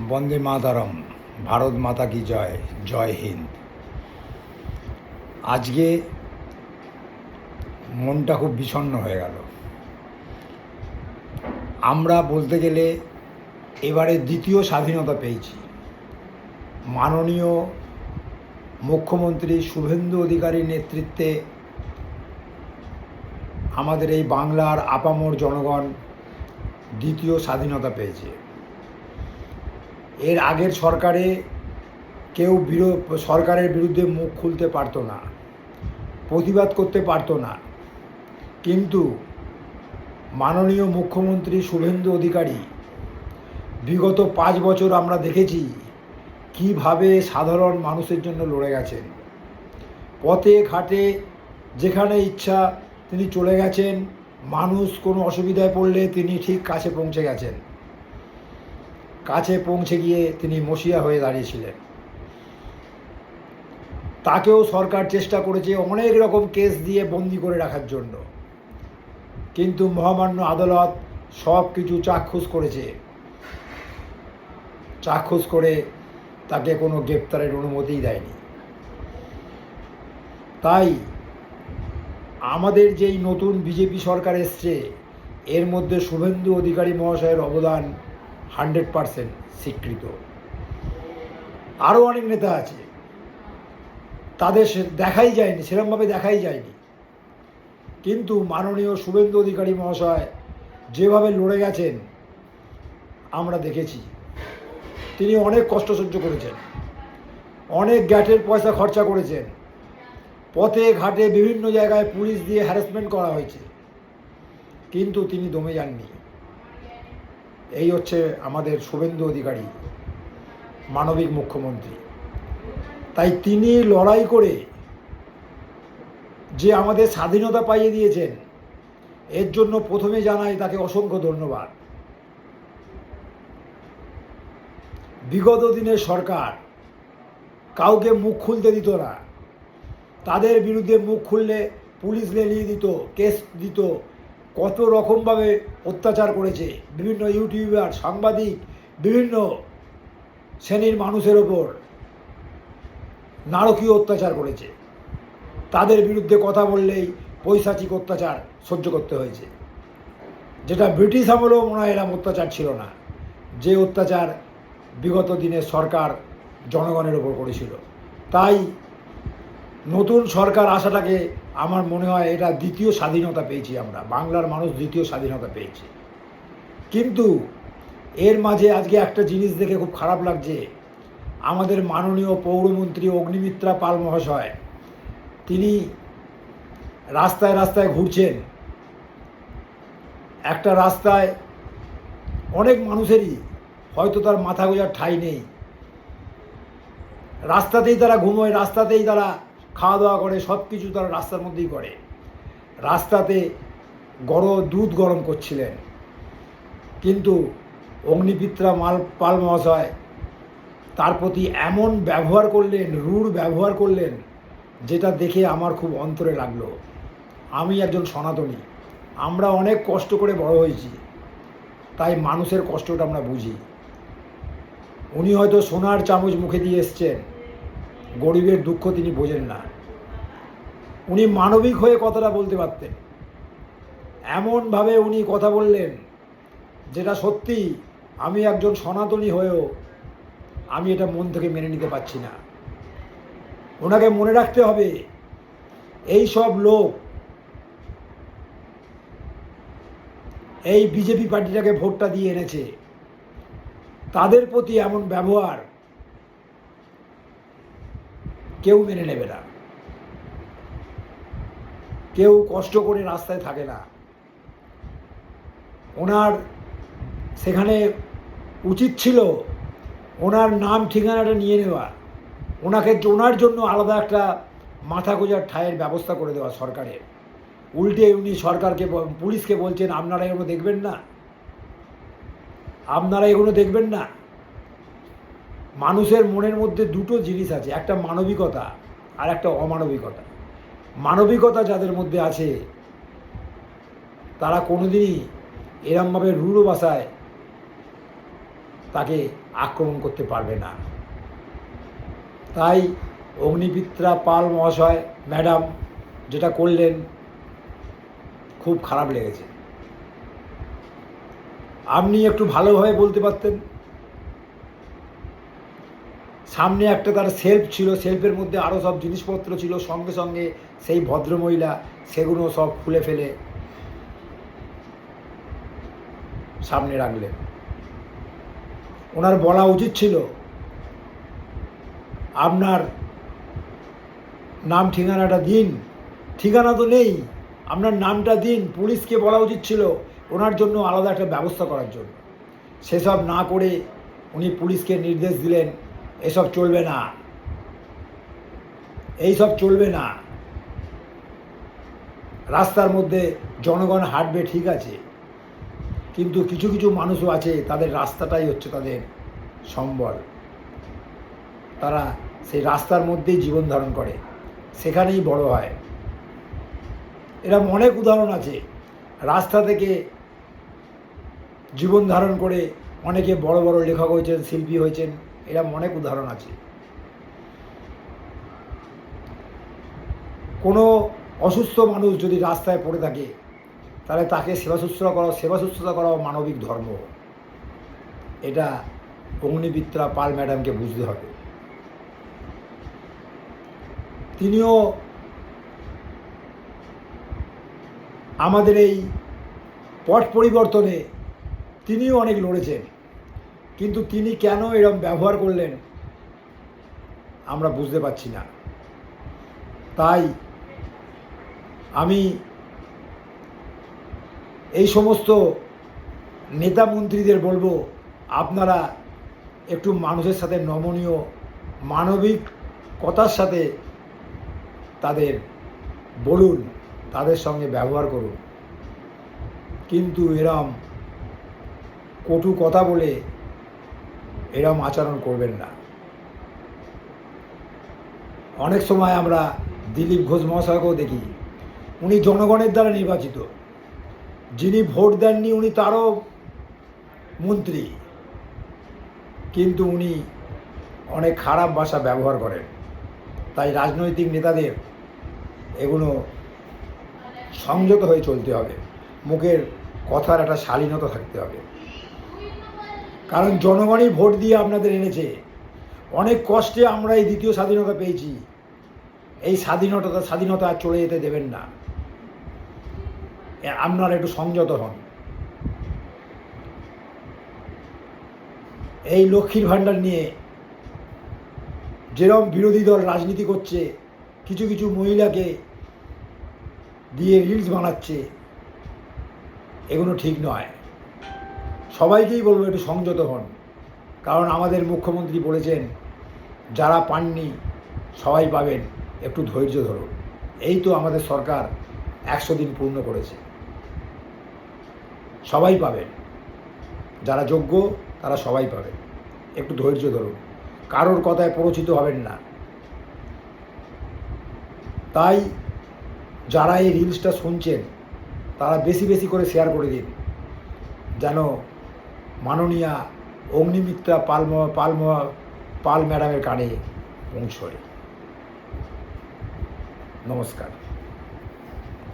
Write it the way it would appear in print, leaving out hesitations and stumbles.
বন্দে মাতরম, ভারত মাতা কি জয়, জয় হিন্দ। আজকে মনটা খুব বিষণ্ণ হয়ে গেল। আমরা বলতে গেলে এবারে দ্বিতীয় স্বাধীনতা পেয়েছি। মাননীয় মুখ্যমন্ত্রী শুভেন্দু অধিকারীর নেতৃত্বে আমাদের এই বাংলার আপামর জনগণ দ্বিতীয় স্বাধীনতা পেয়েছে। এর আগের সরকারে কেউ সরকারের বিরুদ্ধে মুখ খুলতে পারতো না, প্রতিবাদ করতে পারতো না। কিন্তু মাননীয় মুখ্যমন্ত্রী শুভেন্দু অধিকারী বিগত 5 বছর আমরা দেখেছি কিভাবে সাধারণ মানুষের জন্য লড়ে গেছেন। পথে ঘাটে যেখানে ইচ্ছা তিনি চলে গেছেন। মানুষ কোনো অসুবিধায় পড়লে তিনি ঠিক কাছে পৌঁছে গেছেন। কাছে পৌঁছে গিয়ে তিনি মসিয়া হয়ে দাঁড়িয়েছিলেন। তাকেও সরকার চেষ্টা করেছে অনেক রকম কেস দিয়ে বন্দি করে রাখার জন্য, কিন্তু মহামান্য আদালত সব কিছু চাক্ষুষ করেছে। চাক্ষুষ করে তাকে কোনো গ্রেপ্তারের অনুমতিই দেয়নি। তাই আমাদের যেই নতুন বিজেপি সরকার এসছে, এর মধ্যে শুভেন্দু অধিকারী মহাশয়ের অবদান 100% স্বীকৃত। আরও অনেক নেতা আছে, তাদের দেখাই যায়নি, সেরকমভাবে দেখাই যায়নি। কিন্তু মাননীয় শুভেন্দু অধিকারী মহাশয় যেভাবে লড়ে গেছেন আমরা দেখেছি। তিনি অনেক কষ্ট সহ্য করেছেন, অনেক গ্যাটের পয়সা খরচা করেছেন। পথে ঘাটে বিভিন্ন জায়গায় পুলিশ দিয়ে হ্যারাসমেন্ট করা হয়েছে, কিন্তু তিনি দমে যাননি। এই হচ্ছে আমাদের শুভেন্দু অধিকারী, মানবিক মুখ্যমন্ত্রী। তাই তিনি লড়াই করে যে আমাদের স্বাধীনতা পাইয়ে দিয়েছেন, এর জন্য প্রথমে জানাই তাকে অসংখ্য ধন্যবাদ। বিগত দিনের সরকার কাউকে মুখ খুলতে দিত না। তাদের বিরুদ্ধে মুখ খুললে পুলিশ লেলিয়ে দিত, কেস দিত। কত রকমভাবে অত্যাচার করেছে বিভিন্ন ইউটিউবার, সাংবাদিক, বিভিন্ন শ্রেণীর মানুষের ওপর নারকীয় অত্যাচার করেছে। তাদের বিরুদ্ধে কথা বললেই পৈশাচিক অত্যাচার সহ্য করতে হয়েছে, যেটা ব্রিটিশ আমলেও মনে হয় এরকম অত্যাচার ছিল না, যে অত্যাচার বিগত দিনের সরকার জনগণের ওপর করেছিল। তাই নতুন সরকার আসাটাকে আমার মনে হয় এটা দ্বিতীয় স্বাধীনতা পেয়েছি আমরা, বাংলার মানুষ দ্বিতীয় স্বাধীনতা পেয়েছে। কিন্তু এর মাঝে আজকে একটা জিনিস দেখে খুব খারাপ লাগছে। আমাদের মাননীয় পৌরমন্ত্রী অগ্নিমিত্রা পাল মহাশয়, তিনি রাস্তায় রাস্তায় ঘুরছেন। একটা রাস্তায় অনেক মানুষেরই হয়তো তার মাথা গোঁজার ঠাঁই নেই। রাস্তাতেই তারা ঘুমোয়, রাস্তাতেই তারা খাওয়া দাওয়া করে, সব কিছু তারা রাস্তার মধ্যেই করে। রাস্তাতে দুধ গরম করছিলেন, কিন্তু অগ্নিমিত্রা পাল মহাশয় তার প্রতি এমন ব্যবহার করলেন, রূঢ় ব্যবহার করলেন, যেটা দেখে আমার খুব অন্তরে লাগলো। আমি একজন সনাতনী, আমরা অনেক কষ্ট করে বড় হয়েছি, তাই মানুষের কষ্টটা আমরা বুঝি। উনি হয়তো সোনার চামচ মুখে দিয়ে এসছেন, গরিবের দুঃখ তিনি বোঝেন না। উনি মানবিক হয়ে কথাটা বলতে পারতেন। এমনভাবে উনি কথা বললেন যেটা সত্যি আমি একজন সনাতনী হয়েও আমি এটা মন থেকে মেনে নিতে পারছি না। ওনাকে মনে রাখতে হবে, এই সব লোক এই বিজেপি পার্টিটাকে ভোটটা দিয়ে এনেছে, তাদের প্রতি এমন ব্যবহার কেউ মেনে নেবে না। কেউ কষ্ট করে রাস্তায় থাকে না। ওনার সেখানে উচিত ছিল ওনার নাম ঠিকানাটা নিয়ে নেওয়া, ওনার জন্য আলাদা একটা মাথা গোঁজার ঠাঁইয়ের ব্যবস্থা করে দেওয়া সরকারের। উল্টে উনি সরকারকে, পুলিশকে বলছেন আপনারা এগুলো দেখবেন না, আপনারা এগুলো দেখবেন না। মানুষের মনের মধ্যে দুটো জিনিস আছে, একটা মানবিকতা আর একটা অমানবিকতা। মানবিকতা যাদের মধ্যে আছে তারা কোনোদিনই এরমভাবে রূঢ় ভাষায় তাকে আক্রমণ করতে পারবে না। তাই অগ্নিমিত্রা পাল মহাশয় ম্যাডাম যেটা করলেন খুব খারাপ লেগেছে। আপনি একটু ভালোভাবে বলতে পারতেন। সামনে একটা তার সেলফ ছিল, সেলফের মধ্যে আরও সব জিনিসপত্র ছিল, সঙ্গে সঙ্গে সেই ভদ্রমহিলা সেগুলো সব খুলে ফেলে সামনে রাখলেন। ওনার বলা উচিত ছিল আপনার নাম ঠিকানাটা দিন। ঠিকানা তো নেই, আপনার নামটা দিন। পুলিশকে বলা উচিত ছিল ওনার জন্য আলাদা একটা ব্যবস্থা করার জন্য। সেসব না করে উনি পুলিশকে নির্দেশ দিলেন এসব চলবে না, এইসব চলবে না। রাস্তার মধ্যে জনগণ হাঁটবে ঠিক আছে, কিন্তু কিছু কিছু মানুষও আছে তাদের রাস্তাটাই হচ্ছে তাদের সম্বল। তারা সেই রাস্তার মধ্যেই জীবন ধারণ করে, সেখানেই বড় হয়। এরকম অনেক উদাহরণ আছে। রাস্তা থেকে জীবন ধারণ করে অনেকে বড় বড় লেখক হয়েছেন, শিল্পী হয়েছেন, এরকম অনেক উদাহরণ আছে। কোনো অসুস্থ মানুষ যদি রাস্তায় পড়ে থাকে তাহলে তাকে সেবা শুশ্রূষা করাও মানবিক ধর্ম। এটা অগ্নিমিত্রা পাল ম্যাডামকে বুঝতে হবে। তিনিও আমাদের এই পট পরিবর্তনে তিনিও অনেক লড়েছেন, কিন্তু তিনি কেন এরকম ব্যবহার করলেন আমরা বুঝতে পারছি না। তাই আমি এই সমস্ত নেতা মন্ত্রীদের বলবো, আপনারা একটু মানুষের সাথে নমনীয় মানবিক কথার সাথে তাদের বলুন, তাদের সঙ্গে ব্যবহার করুন, কিন্তু এরম কটু কথা বলে এরম আচরণ করবেন না। অনেক সময় আমরা দিলীপ ঘোষ মহাশয়কেও দেখি, উনি জনগণের দ্বারা নির্বাচিত, যিনি ভোট দেননি উনি তারও মন্ত্রী, কিন্তু উনি অনেক খারাপ ভাষা ব্যবহার করেন। তাই রাজনৈতিক নেতাদের এগুলো সংযত হয়ে চলতে হবে, মুখের কথার একটা শালীনতা থাকতে হবে। কারণ জনগণই ভোট দিয়ে আপনাদের এনেছে, অনেক কষ্টে আমরা এই দ্বিতীয় স্বাধীনতা পেয়েছি। এই স্বাধীনতা আর চলে যেতে দেবেন না। আপনারা একটু সংযত হন। এই লক্ষ্মীর ভাণ্ডার নিয়ে যেরকম বিরোধী দল রাজনীতি করছে, কিছু কিছু মহিলাকে দিয়ে রিলস বানাচ্ছে, এগুলো ঠিক নয়। সবাইকেই বলবো একটু সংযত হন, কারণ আমাদের মুখ্যমন্ত্রী বলেছেন যারা পাননি সবাই পাবেন, একটু ধৈর্য ধরুন। এই তো আমাদের সরকার 100 দিন পূর্ণ করেছে, সবাই পাবেন, যারা যোগ্য তারা সবাই পাবেন, একটু ধৈর্য ধরুন, কারোর কথায় প্ররোচিত হবেন না। তাই যারা এই রিলসটা শুনছেন তারা বেশি বেশি করে শেয়ার করে দিন, যেন মাননীয়া অগ্নিমিত্রা পাল ম্যাডামের কানে পৌঁছয়। নমস্কার।